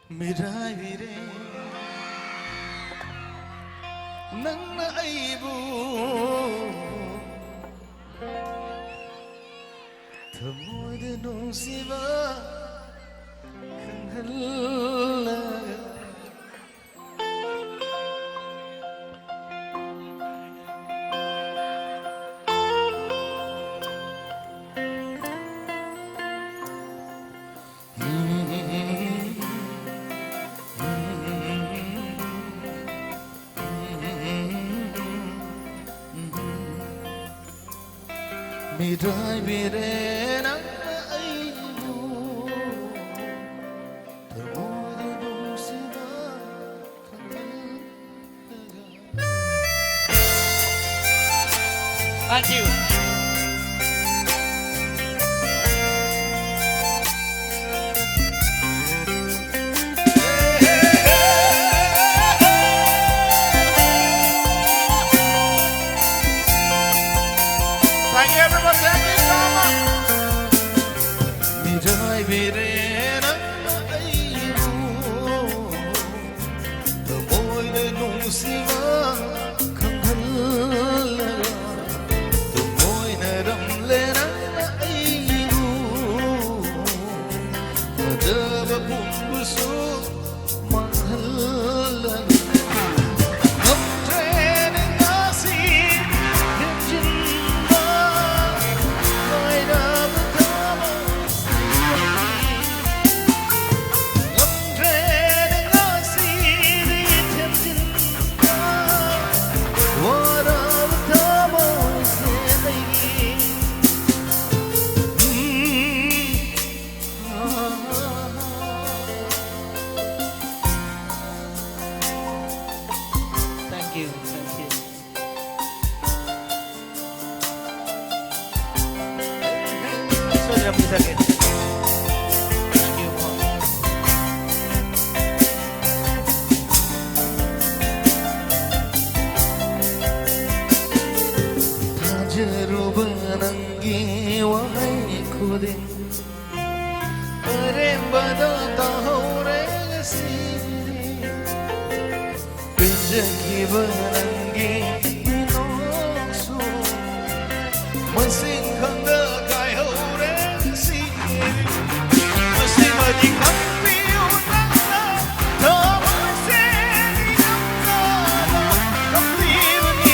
미라이래 낭나 아이부 더 모든 농시와 큰할라 미라이 미래 낭나 아이부 더 모든 농시와 Thank you. Thank you, everybody. Thank you so much. 미라이 미래 낭나 아이부 더 모든 농시와 강할라 더 모이는 람레나 아이부 더더 부부수 망할라 넘트레는 것이 힘진다 너희라부터 넘트레는 것이 힘진다 너희라부터 모세내기 Thank you. Thank you. Sorry, I'm again. Thank you, Mom. 다제로 번안기 와이 코데 어렘바다 다호레 시리 빈자기 번안기 이노수 만싱한가 가요레 시리 마시마디 감비우나가 더 마세니 남자라 감비우니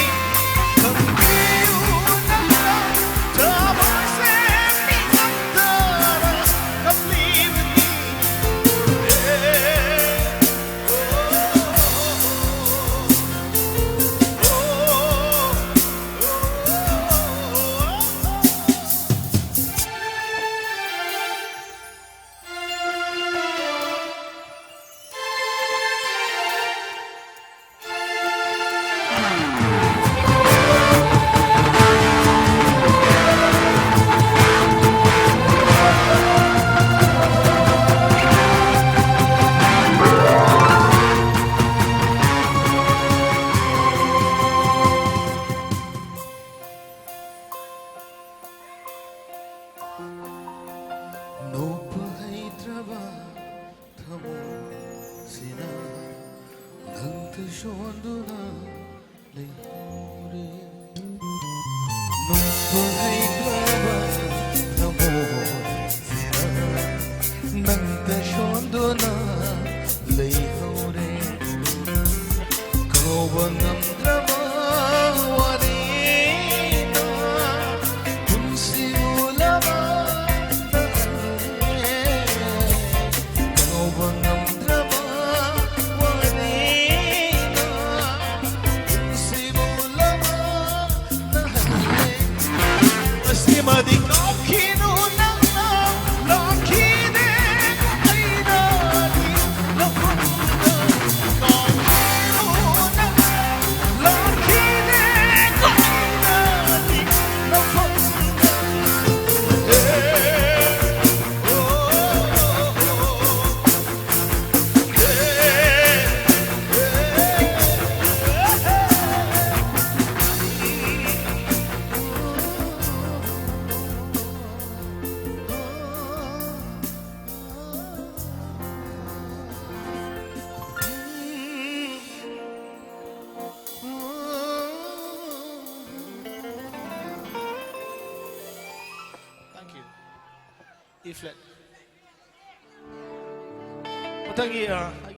E flat. Well, thank you.